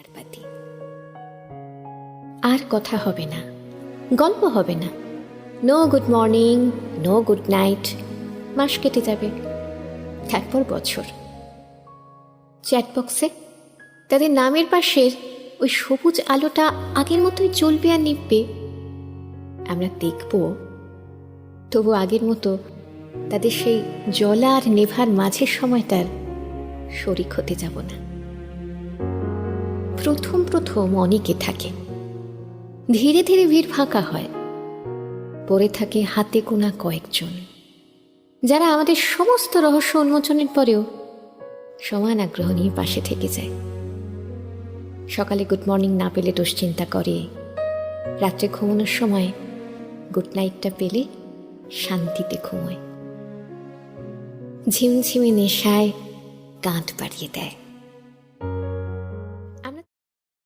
ঝাড়বাতি। আর কথা হবে না, গল্প হবে না, no good morning, no good night. মাস কেটে যাবে, তারপর বছর। চ্যাটবক্সে তাদের নামের পাশের ওই সবুজ আলোটা আগের মতোই জ্বলবে আর নিববে। আমরা দেখব, তবু আগের মতো তাদের সেই জ্বলা আর নেভার মাঝের সময়টার শরিক হতে যাব না। প্রথম প্রথম অনেকে থাকে, ধীরে ধীরে ভিড় ফাঁকা হয়, পড়ে থাকে হাতে গোনা কয়েকজন, যারা আমাদের সমস্ত রহস্য উন্মোচনের পরেও সমান আগ্রহ নিয়ে পাশে থেকে যায়। সকালে গুড মর্নিং না পেলে দুশ্চিন্তা করে, রাত্রে ঘুমানোর সময় গুড নাইটটা পেলে শান্তিতে ঘুমোয়, ঝিমঝিমে নেশায় কাঁধ বাড়িয়ে দেয়।